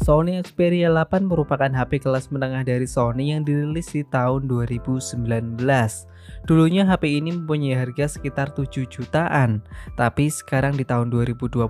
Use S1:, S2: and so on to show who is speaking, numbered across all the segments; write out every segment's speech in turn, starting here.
S1: Sony Xperia 8 merupakan HP kelas menengah dari Sony yang dirilis di tahun 2019. Dulunya HP ini mempunyai harga sekitar 7 jutaan, tapi sekarang di tahun 2022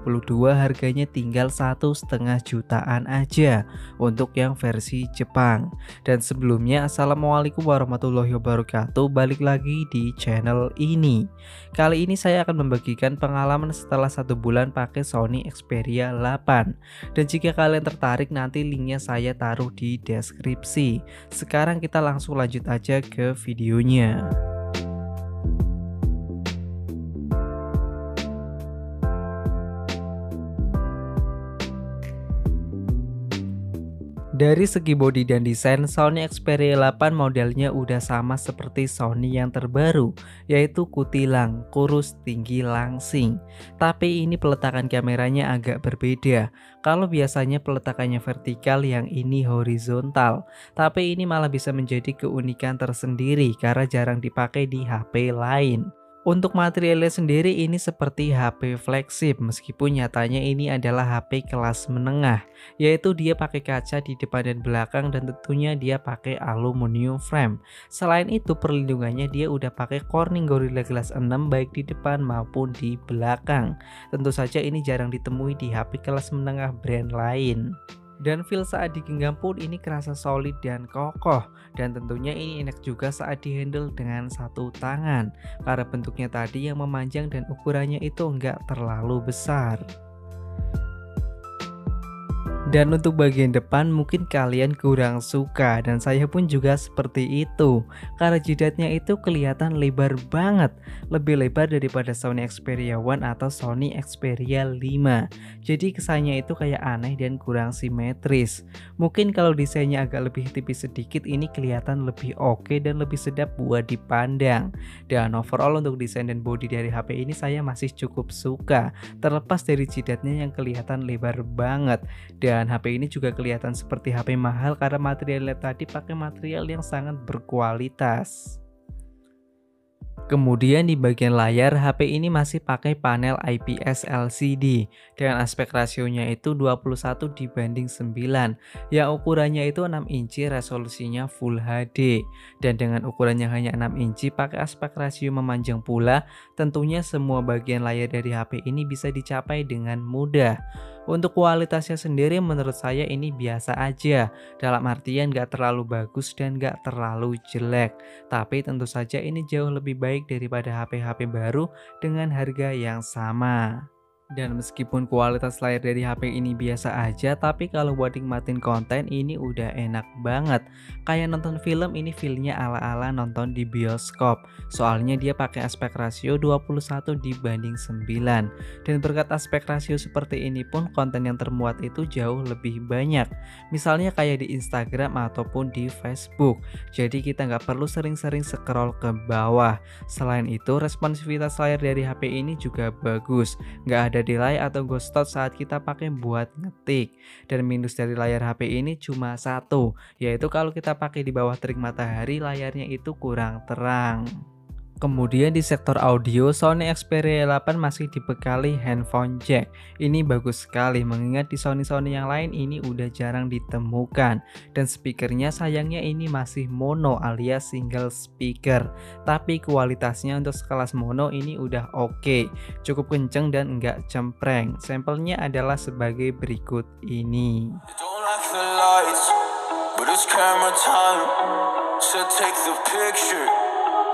S1: harganya tinggal 1,5 jutaan aja untuk yang versi Jepang. Dan sebelumnya, Assalamualaikum warahmatullahi wabarakatuh, balik lagi di channel ini. Kali ini saya akan membagikan pengalaman setelah 1 bulan pakai Sony Xperia 8. Dan jika kalian tertarik, nanti linknya saya taruh di deskripsi. Sekarang kita langsung lanjut aja ke videonya. Dari segi bodi dan desain, Sony Xperia 8 modelnya udah sama seperti Sony yang terbaru, yaitu kutilang, kurus, tinggi, langsing. Tapi ini peletakan kameranya agak berbeda. Kalau biasanya peletakannya vertikal, yang ini horizontal. Tapi ini malah bisa menjadi keunikan tersendiri karena jarang dipakai di HP lain. Untuk materialnya sendiri ini seperti HP flagship, meskipun nyatanya ini adalah HP kelas menengah, yaitu dia pakai kaca di depan dan belakang dan tentunya dia pakai aluminium frame. Selain itu perlindungannya dia udah pakai Corning Gorilla Glass 6 baik di depan maupun di belakang. Tentu saja ini jarang ditemui di HP kelas menengah brand lain. Dan feel saat digenggam pun ini kerasa solid dan kokoh, dan tentunya ini enak juga saat dihandle dengan satu tangan karena bentuknya tadi yang memanjang dan ukurannya itu enggak terlalu besar. Dan untuk bagian depan mungkin kalian kurang suka, dan saya pun juga seperti itu karena jidatnya itu kelihatan lebar banget, lebih lebar daripada Sony Xperia 1 atau Sony Xperia 5. Jadi kesannya itu kayak aneh dan kurang simetris. Mungkin kalau desainnya agak lebih tipis sedikit ini kelihatan lebih oke dan lebih sedap buat dipandang. Dan overall untuk desain dan bodi dari HP ini saya masih cukup suka, terlepas dari jidatnya yang kelihatan lebar banget. Dan HP ini juga kelihatan seperti HP mahal karena materialnya tadi pakai material yang sangat berkualitas. Kemudian di bagian layar, HP ini masih pakai panel IPS LCD dengan aspek rasionya itu 21:9 yang ukurannya itu 6 inci, resolusinya Full HD. Dan dengan ukuran yang hanya 6 inci pakai aspek rasio memanjang pula, tentunya semua bagian layar dari HP ini bisa dicapai dengan mudah. Untuk kualitasnya sendiri menurut saya ini biasa aja, dalam artian gak terlalu bagus dan gak terlalu jelek. Tapi tentu saja ini jauh lebih baik daripada HP-HP baru dengan harga yang sama. Dan meskipun kualitas layar dari HP ini biasa aja, tapi kalau buat nikmatin konten ini udah enak banget. Kayak nonton film ini feelnya ala-ala nonton di bioskop. Soalnya dia pakai aspek rasio 21:9. Dan berkat aspek rasio seperti ini pun konten yang termuat itu jauh lebih banyak. Misalnya kayak di Instagram ataupun di Facebook. Jadi kita nggak perlu sering-sering scroll ke bawah. Selain itu responsivitas layar dari HP ini juga bagus. Nggak ada delay atau ghostot saat kita pakai buat ngetik. Dan minus dari layar HP ini cuma satu, yaitu kalau kita pakai di bawah terik matahari layarnya itu kurang terang. Kemudian di sektor audio, Sony Xperia 8 masih dibekali handphone jack. Ini bagus sekali mengingat di Sony yang lain ini udah jarang ditemukan. Dan speakernya sayangnya ini masih mono alias single speaker. Tapi kualitasnya untuk sekelas mono ini udah oke, cukup kenceng dan enggak cempreng. Sampelnya adalah sebagai berikut ini.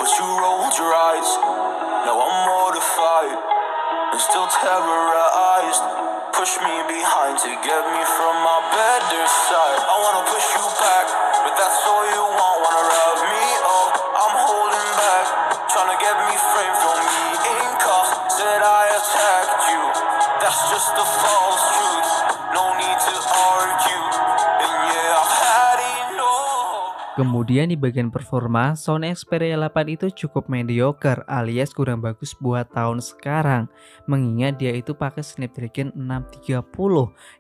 S2: But you rolled your eyes. Now I'm mortified and still terrorized. Push me behind to get me from my better side. I wanna push you back, but that's all you want. Wanna rub me up, I'm holding back. Tryna get me framed, throw me in cuffs. Said I attacked you, that's just a false truth. No need to argue, and yeah, I've had enough.
S1: Kemudian di bagian performa, Sony Xperia 8 itu cukup mediocre alias kurang bagus buat tahun sekarang. Mengingat dia itu pakai Snapdragon 630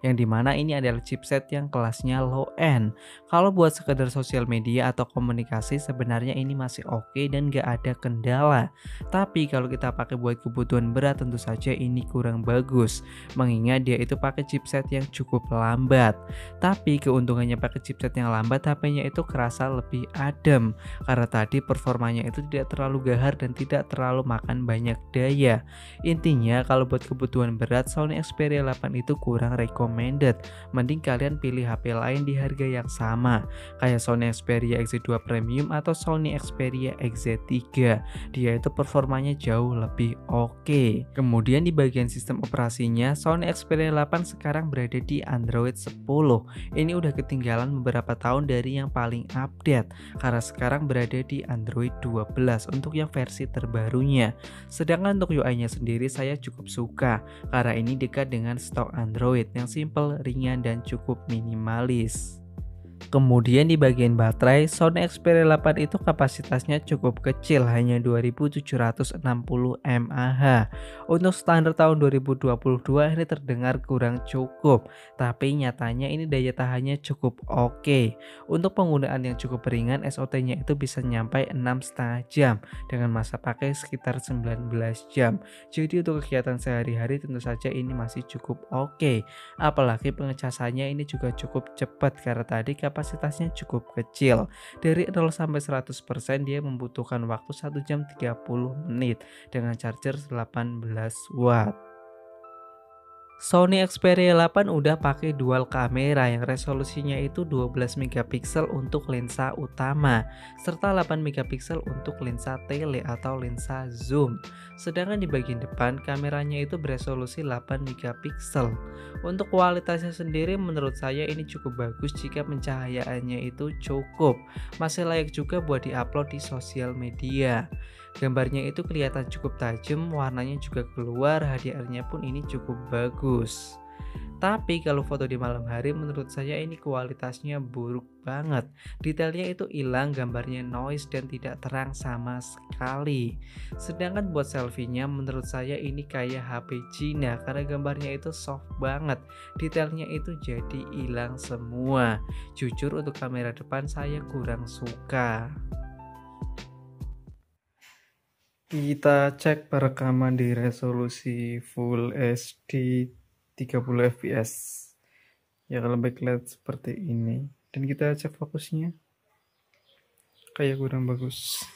S1: yang dimana ini adalah chipset yang kelasnya low end. Kalau buat sekedar sosial media atau komunikasi sebenarnya ini masih oke dan gak ada kendala. Tapi kalau kita pakai buat kebutuhan berat tentu saja ini kurang bagus. Mengingat dia itu pakai chipset yang cukup lambat. Tapi keuntungannya pakai chipset yang lambat, HP-nya itu kerasa lebih adem karena tadi performanya itu tidak terlalu gahar dan tidak terlalu makan banyak daya. Intinya kalau buat kebutuhan berat Sony Xperia 8 itu kurang recommended. Mending kalian pilih HP lain di harga yang sama kayak Sony Xperia XZ2 Premium atau Sony Xperia XZ3. Dia itu performanya jauh lebih oke. Kemudian di bagian sistem operasinya Sony Xperia 8 sekarang berada di Android 10. Ini udah ketinggalan beberapa tahun dari yang paling update karena sekarang berada di Android 12 untuk yang versi terbarunya. Sedangkan untuk UI-nya sendiri saya cukup suka karena ini dekat dengan stok Android yang simple, ringan dan cukup minimalis. Kemudian di bagian baterai, Sony Xperia 8 itu kapasitasnya cukup kecil, hanya 2760 mAh. Untuk standar tahun 2022 ini terdengar kurang cukup, tapi nyatanya ini daya tahannya cukup oke. Untuk penggunaan yang cukup ringan, SOT-nya itu bisa nyampai 6,5 jam dengan masa pakai sekitar 19 jam. Jadi untuk kegiatan sehari-hari tentu saja ini masih cukup oke. Apalagi pengecasannya ini juga cukup cepat karena tadi kapasitasnya cukup kecil. Dari 0 sampai 100% dia membutuhkan waktu 1 jam 30 menit dengan charger 18 watt. Sony Xperia 8 udah pakai dual kamera yang resolusinya itu 12 megapiksel untuk lensa utama serta 8 megapiksel untuk lensa tele atau lensa zoom. Sedangkan di bagian depan kameranya itu beresolusi 8 megapiksel. Untuk kualitasnya sendiri menurut saya ini cukup bagus jika pencahayaannya itu cukup. Masih layak juga buat diupload di sosial media. Gambarnya itu kelihatan cukup tajam, warnanya juga keluar, HDR-nya pun ini cukup bagus. Tapi kalau foto di malam hari menurut saya ini kualitasnya buruk banget. Detailnya itu hilang, gambarnya noise dan tidak terang sama sekali. Sedangkan buat selfie-nya menurut saya ini kayak HP Cina karena gambarnya itu soft banget. Detailnya itu jadi hilang semua. Jujur untuk kamera depan saya kurang suka. Kita cek perekaman di resolusi Full HD 30 fps. Ya kalau backlight seperti ini. Dan kita cek fokusnya. Kayak kurang bagus.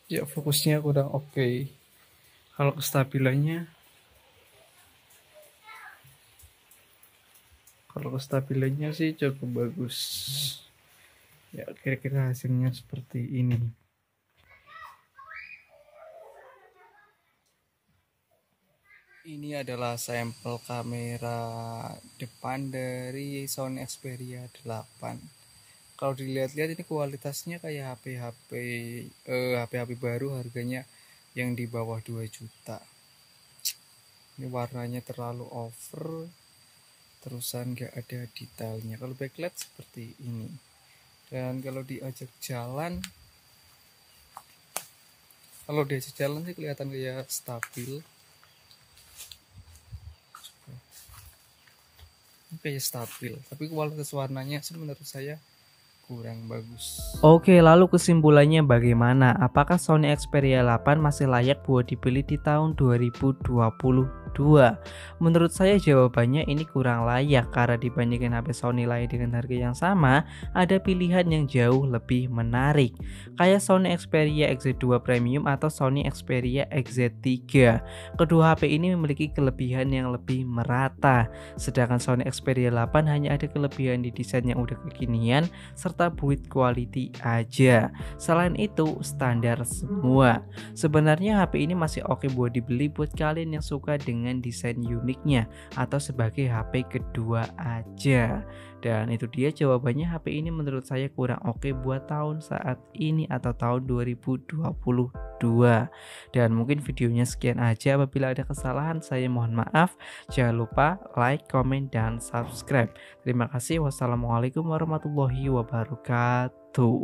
S1: Ya fokusnya kurang oke. Kalau kestabilannya sih cukup bagus. Ya kira-kira hasilnya seperti ini. Ini adalah sampel kamera depan dari Sony Xperia 8. Kalau dilihat-lihat ini kualitasnya kayak HP baru harganya yang di bawah 2 juta. Ini warnanya terlalu over. Terusan gak ada detailnya. Kalau backlight seperti ini. Dan kalau diajak jalan sih kelihatan kayak stabil. Kayak stabil. Tapi kualitas warnanya sih menurut saya kurang bagus. Oke, lalu kesimpulannya bagaimana? Apakah Sony Xperia 8 masih layak buat dibeli di tahun 2022? Menurut saya jawabannya ini kurang layak karena dibandingkan HP Sony lain dengan harga yang sama, ada pilihan yang jauh lebih menarik. Kayak Sony Xperia XZ2 Premium atau Sony Xperia XZ3. Kedua HP ini memiliki kelebihan yang lebih merata. Sedangkan Sony Xperia 8 hanya ada kelebihan di desain yang udah kekinian serta build quality aja. Selain itu standar semua. Sebenarnya HP ini masih oke buat dibeli buat kalian yang suka dengan dengan desain uniknya atau sebagai HP kedua aja? Dan itu dia jawabannya, HP ini menurut saya kurang oke buat tahun saat ini atau tahun 2022. Dan mungkin videonya sekian aja, apabila ada kesalahan saya mohon maaf. Jangan lupa like, comment, dan subscribe. Terima kasih. Wassalamualaikum warahmatullahi wabarakatuh.